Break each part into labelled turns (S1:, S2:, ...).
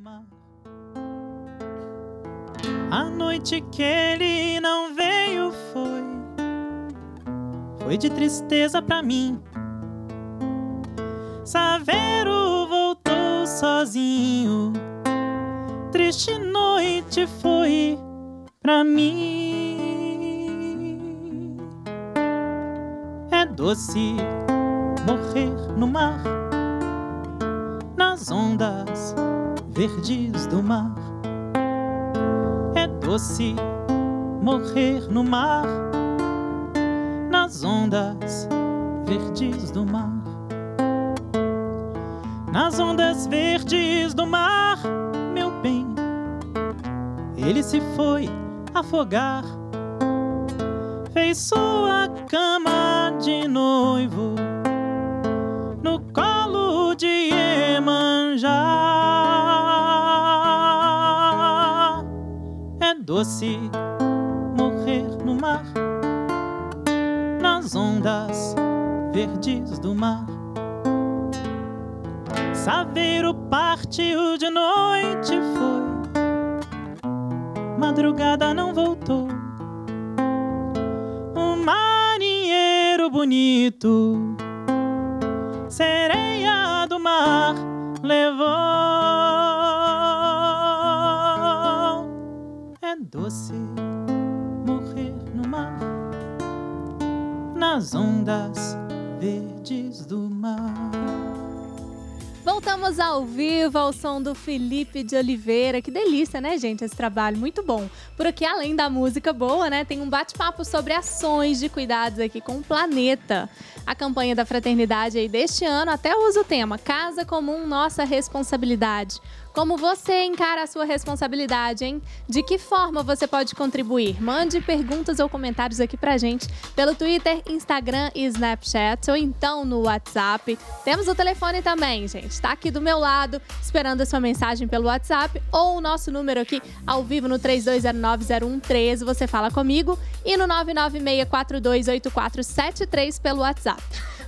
S1: mar. A noite que ele não veio foi de tristeza pra mim. Saveiro voltou sozinho, triste noite foi pra mim. É doce morrer no mar, nas ondas verdes do mar. É doce morrer no mar, nas ondas verdes do mar. Nas ondas verdes do mar, meu bem, ele se foi afogar. Fez sua cama de noivo no colo de Iemanjá. É doce morrer no mar, nas ondas verdes do mar. Saveiro partiu de noite foi, madrugada não voltou. Um marinheiro bonito, sereia do mar, levou. É doce morrer no mar, nas ondas verdes do mar.
S2: Voltamos ao vivo, ao som do Felipe de Oliveira. Que delícia, né, gente? Esse trabalho, muito bom. Por aqui, além da música boa, né, tem um bate-papo sobre ações de cuidados aqui com o planeta. A campanha da Fraternidade aí deste ano até usa o tema Casa Comum, Nossa Responsabilidade. Como você encara a sua responsabilidade, hein? De que forma você pode contribuir? Mande perguntas ou comentários aqui pra gente pelo Twitter, Instagram e Snapchat, ou então no WhatsApp. Temos o telefone também, gente. Tá aqui do meu lado, esperando a sua mensagem pelo WhatsApp, ou o nosso número aqui ao vivo no 3209-0113. Você fala comigo, e no 996428473 pelo WhatsApp.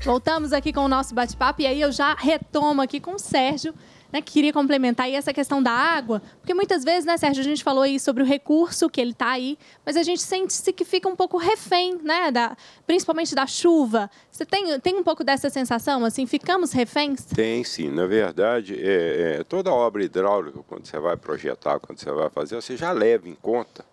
S2: Voltamos aqui com o nosso bate-papo, e aí eu já retomo aqui com o Sérgio, né, que queria complementar aí essa questão da água, porque muitas vezes, né, Sérgio, a gente falou aí sobre o recurso que ele está aí, mas a gente sente-se que fica um pouco refém, né, principalmente da chuva. Você tem um pouco dessa sensação, assim, ficamos reféns?
S3: Tem, sim. Na verdade, toda obra hidráulica, quando você vai projetar, quando você vai fazer, você já leva em conta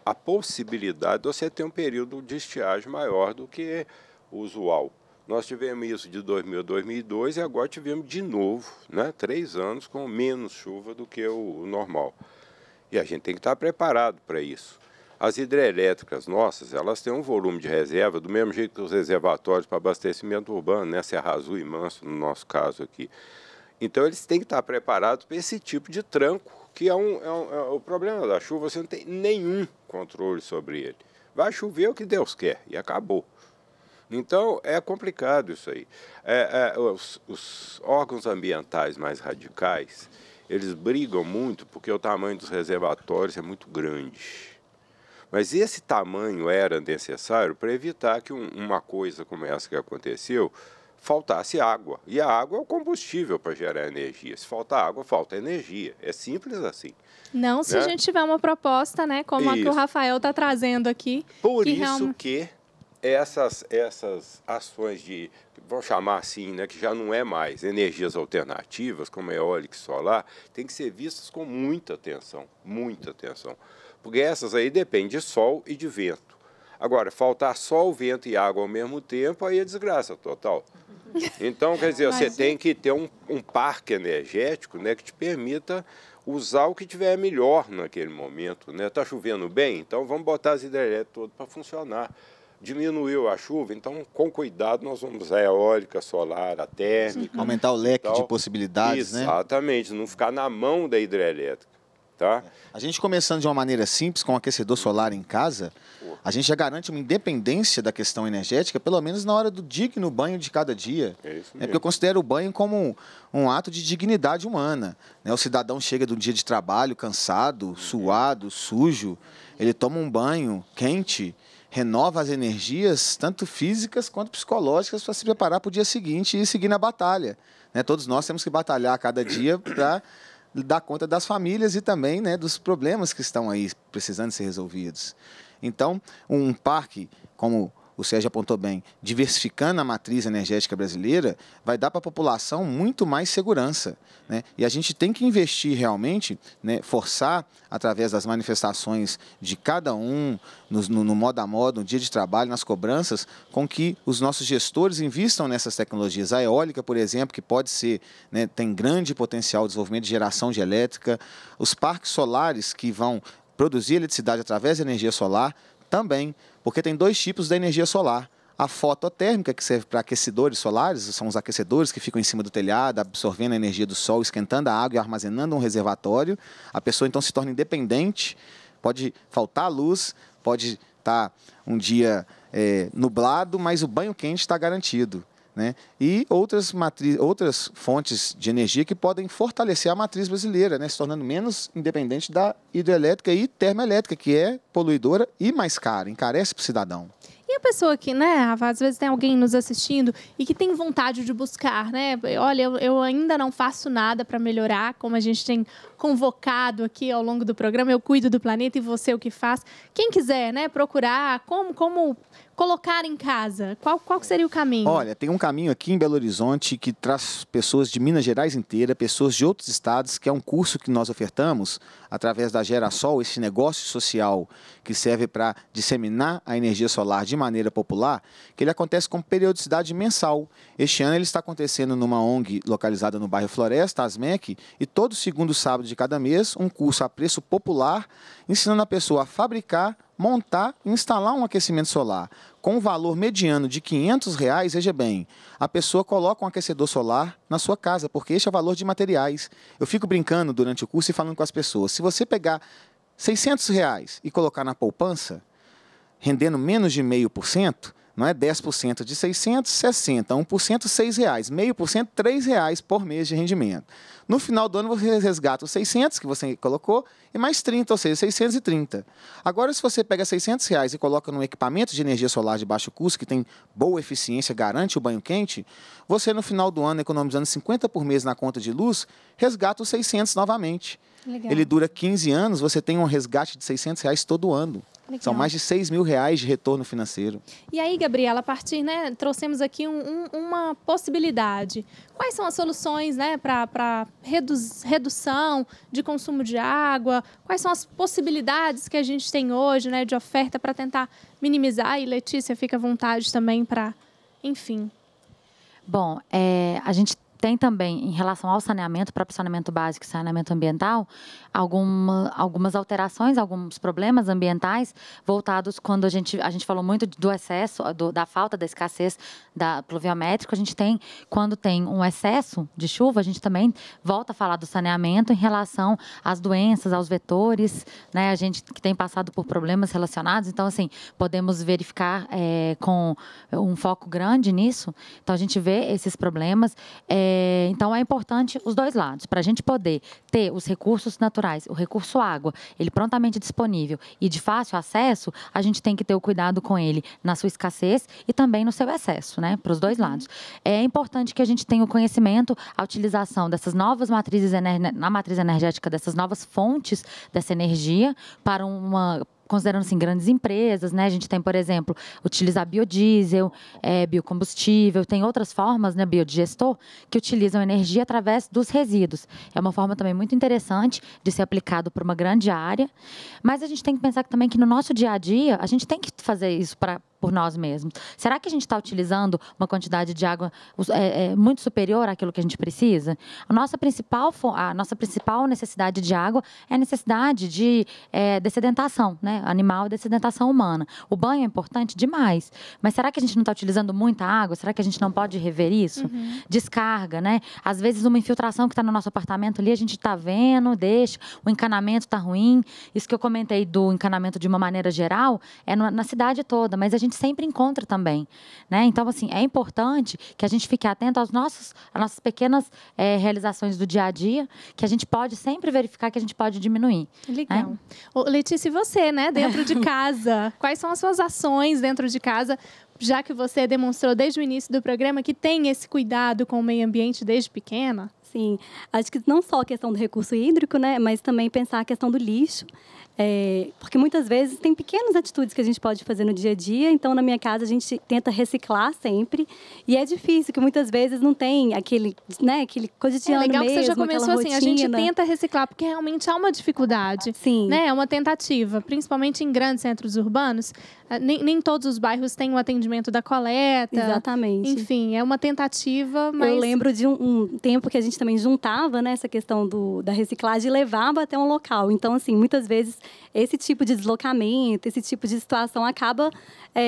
S3: a possibilidade de você ter um período de estiagem maior do que o usual. Nós tivemos isso de 2000 a 2002 e agora tivemos de novo, né, 3 anos com menos chuva do que o normal. E a gente tem que estar preparado para isso. As hidrelétricas nossas, elas têm um volume de reserva, do mesmo jeito que os reservatórios para abastecimento urbano, né, Serra Azul e Manso, no nosso caso aqui. Então, eles têm que estar preparados para esse tipo de tranco, que o problema da chuva, você não tem nenhum controle sobre ele. Vai chover o que Deus quer e acabou. Então, é complicado isso aí. Os órgãos ambientais mais radicais, eles brigam muito porque o tamanho dos reservatórios é muito grande. Mas esse tamanho era necessário para evitar que uma coisa como essa que aconteceu, faltasse água. E a água é o combustível para gerar energia. Se falta água, falta energia. É simples assim.
S2: Não, se a gente tiver uma proposta, né, como a que o Rafael está trazendo aqui.
S3: Por isso que essas ações de, vamos chamar assim, né, que já não é mais energias alternativas, como eólica e solar, tem que ser vistas com muita atenção, porque essas aí dependem de sol e de vento. Agora, faltar sol, vento e água ao mesmo tempo, aí é desgraça total. Então, quer dizer, você tem que ter um parque energético, né, que te permita usar o que tiver melhor naquele momento, né? Tá chovendo bem? Então vamos botar as hidrelétricas todas para funcionar. Diminuiu a chuva, então com cuidado nós vamos usar a eólica, solar, a térmica.
S4: Aumentar o leque de possibilidades, né?
S3: Exatamente, não ficar na mão da hidrelétrica, tá?
S4: A gente começando de uma maneira simples, com um aquecedor solar em casa, a gente já garante uma independência da questão energética, pelo menos na hora do digno banho de cada dia.
S3: É isso mesmo.
S4: Porque eu considero o banho como um ato de dignidade humana, né? O cidadão chega do dia de trabalho cansado, suado, sujo, ele toma um banho quente, renova as energias, tanto físicas quanto psicológicas, para se preparar para o dia seguinte e seguir na batalha, né? Todos nós temos que batalhar a cada dia para dar conta das famílias e também, né, dos problemas que estão aí precisando ser resolvidos. Então, um parque, como o Sérgio apontou bem, diversificando a matriz energética brasileira, vai dar para a população muito mais segurança, né? E a gente tem que investir realmente, né, forçar, através das manifestações de cada um, no modo a modo, no dia de trabalho, nas cobranças, com que os nossos gestores invistam nessas tecnologias. A eólica, por exemplo, que pode ser, né, tem grande potencial de desenvolvimento de geração de elétrica, os parques solares que vão produzir eletricidade através da energia solar, também, porque tem dois tipos da energia solar. A fototérmica, que serve para aquecedores solares, são os aquecedores que ficam em cima do telhado, absorvendo a energia do sol, esquentando a água e armazenando um reservatório. A pessoa, então, se torna independente, pode faltar luz, pode estar um dia nublado, mas o banho quente está garantido, né? E outras fontes de energia que podem fortalecer a matriz brasileira, né? Se tornando menos independente da hidrelétrica e termoelétrica, que é poluidora e mais cara, encarece para o cidadão.
S2: E a pessoa que, né, Rafa, às vezes tem alguém nos assistindo e que tem vontade de buscar, né? Olha, eu ainda não faço nada para melhorar, como a gente tem convocado aqui ao longo do programa, eu cuido do planeta e você o que faz. Quem quiser, né, procurar, como colocar em casa, qual seria o caminho?
S4: Olha, tem um caminho aqui em Belo Horizonte que traz pessoas de Minas Gerais inteira, pessoas de outros estados, que é um curso que nós ofertamos através da Gerasol, esse negócio social que serve para disseminar a energia solar de maneira popular, que ele acontece com periodicidade mensal. Este ano ele está acontecendo numa ONG localizada no bairro Floresta, ASMEC, e todo segundo sábado de cada mês, um curso a preço popular, ensinando a pessoa a fabricar, montar e instalar um aquecimento solar. Com um valor mediano de R$500, veja bem, a pessoa coloca um aquecedor solar na sua casa, porque este é o valor de materiais. Eu fico brincando durante o curso e falando com as pessoas, se você pegar R$600 e colocar na poupança, rendendo menos de 0,5%, não é 10% de 600, 60, 1%, R$6, 0,5%, R$3 por mês de rendimento. No final do ano, você resgata os 600 que você colocou e mais 30, ou seja, 630. Agora, se você pega R$600 e coloca num equipamento de energia solar de baixo custo, que tem boa eficiência, garante o banho quente, você, no final do ano, economizando 50 por mês na conta de luz, resgata os 600 novamente.
S2: Legal.
S4: Ele dura 15 anos, você tem um resgate de R$600 todo ano.
S2: Legal.
S4: São mais de R$6.000 de retorno financeiro.
S2: E aí, Gabriela, a partir, né, trouxemos aqui uma possibilidade. Quais são as soluções, né, para redução de consumo de água? Quais são as possibilidades que a gente tem hoje, né, de oferta para tentar minimizar? E Letícia, fica à vontade também para, enfim.
S5: Bom, a gente tem também, em relação ao saneamento, próprio saneamento básico e saneamento ambiental, algumas alterações, alguns problemas ambientais voltados quando a gente falou muito do excesso, da falta, da escassez da pluviométrica. A gente tem, quando tem um excesso de chuva, a gente também volta a falar do saneamento em relação às doenças, aos vetores, né? A gente que tem passado por problemas relacionados, então, assim, podemos verificar com um foco grande nisso. Então, a gente vê esses problemas. Então, é importante os dois lados, para a gente poder ter os recursos naturais, o recurso água, ele prontamente disponível e de fácil acesso, a gente tem que ter o cuidado com ele na sua escassez e também no seu excesso, né, para os dois lados. É importante que a gente tenha o conhecimento, a utilização dessas novas matrizes, na matriz energética, dessas novas fontes dessa energia para considerando assim, grandes empresas, né? A gente tem, por exemplo, utilizar biodiesel, biocombustível, tem outras formas, né, biodigestor, que utilizam energia através dos resíduos. É uma forma também muito interessante de ser aplicado para uma grande área, mas a gente tem que pensar também que no nosso dia a dia, a gente tem que fazer isso por nós mesmos. Será que a gente está utilizando uma quantidade de água muito superior àquilo que a gente precisa? A nossa principal necessidade de água é a necessidade de dessedentação, né? Animal, dessedentação humana. O banho é importante demais, mas será que a gente não está utilizando muita água? Será que a gente não pode rever isso? Descarga, né? Às vezes uma infiltração que está no nosso apartamento ali, a gente está vendo, deixa, o encanamento está ruim. Isso que eu comentei do encanamento de uma maneira geral, é na cidade toda, mas a gente sempre encontra também, né? Então, assim, é importante que a gente fique atento às nossas pequenas realizações do dia a dia, que a gente pode sempre verificar que a gente pode diminuir.
S2: Legal.
S5: Né?
S2: Letícia, e você, né, dentro de casa? Quais são as suas ações dentro de casa, já que você demonstrou desde o início do programa que tem esse cuidado com o meio ambiente desde pequena?
S6: Sim, acho que não só a questão do recurso hídrico, né, mas também pensar a questão do lixo. Porque muitas vezes tem pequenas atitudes que a gente pode fazer no dia a dia. Então, na minha casa, a gente tenta reciclar sempre. E é difícil, que muitas vezes não tem aquele cotidiano mesmo,
S2: legal que você já começou assim, a gente
S6: rotina.
S2: tenta reciclar, porque realmente há uma dificuldade.
S6: Sim.
S2: Né? É uma tentativa, principalmente em grandes centros urbanos. Nem todos os bairros têm o atendimento da coleta.
S6: Exatamente.
S2: Enfim, é uma tentativa, mas...
S6: Eu lembro de um tempo que a gente também juntava, né, essa questão da reciclagem e levava até um local. Então, assim, muitas vezes esse tipo de deslocamento, esse tipo de situação acaba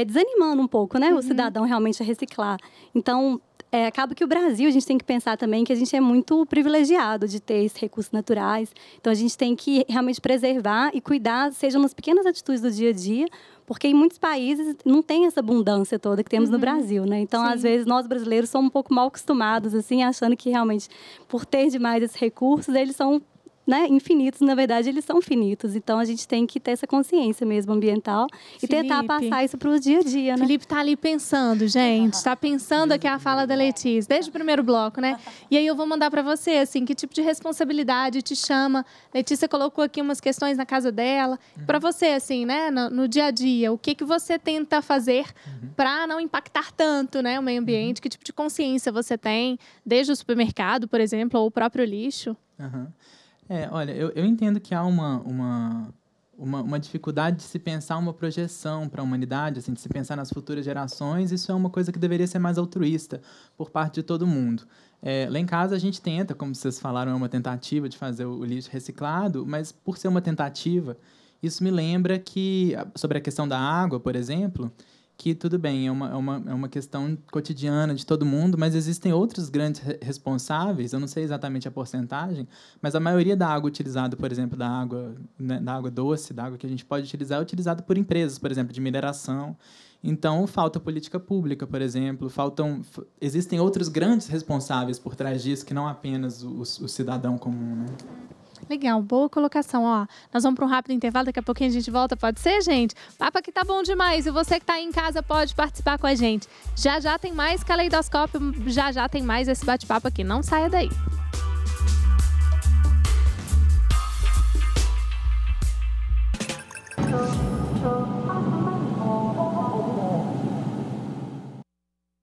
S6: desanimando um pouco, né, o cidadão realmente a reciclar. Então, acaba que o Brasil, a gente tem que pensar também que a gente é muito privilegiado de ter esses recursos naturais. Então, a gente tem que realmente preservar e cuidar, sejam nas pequenas atitudes do dia a dia, porque em muitos países não tem essa abundância toda que temos no Brasil, né? Então, às vezes, nós brasileiros somos um pouco mal acostumados, assim, achando que realmente, por ter demais esses recursos, eles são, né, infinitos. Na verdade, eles são finitos. Então, a gente tem que ter essa consciência mesmo ambiental e tentar passar isso para o dia a dia, né?
S2: Felipe tá ali pensando, gente. Tá pensando aqui a fala da Letícia, desde o primeiro bloco, né? E aí eu vou mandar para você, assim, que tipo de responsabilidade te chama? Letícia colocou aqui umas questões na casa dela. Para você, assim, né, no dia a dia, o que você tenta fazer para não impactar tanto, né, o meio ambiente? Que tipo de consciência você tem, desde o supermercado, por exemplo, ou o próprio lixo?
S1: Olha, eu entendo que há uma dificuldade de se pensar uma projeção para a humanidade, assim, de se pensar nas futuras gerações. Isso é uma coisa que deveria ser mais altruísta por parte de todo mundo. Lá em casa a gente tenta, como vocês falaram, é uma tentativa de fazer o lixo reciclado, mas por ser uma tentativa, isso me lembra que, sobre a questão da água, por exemplo, que tudo bem, é uma questão cotidiana de todo mundo, mas existem outros grandes responsáveis, eu não sei exatamente a porcentagem, mas a maioria da água utilizada, por exemplo, da água doce, da água que a gente pode utilizar, é utilizada por empresas, por exemplo, de mineração. Então, falta política pública, por exemplo, existem outros grandes responsáveis por trás disso, que não apenas o cidadão comum, né?
S2: Legal, boa colocação. Ó, nós vamos para um rápido intervalo, daqui a pouquinho a gente volta, pode ser, gente? Papo aqui tá bom demais, e você que tá aí em casa pode participar com a gente. Já tem mais Caleidoscópio, já tem mais esse bate-papo aqui, não saia daí.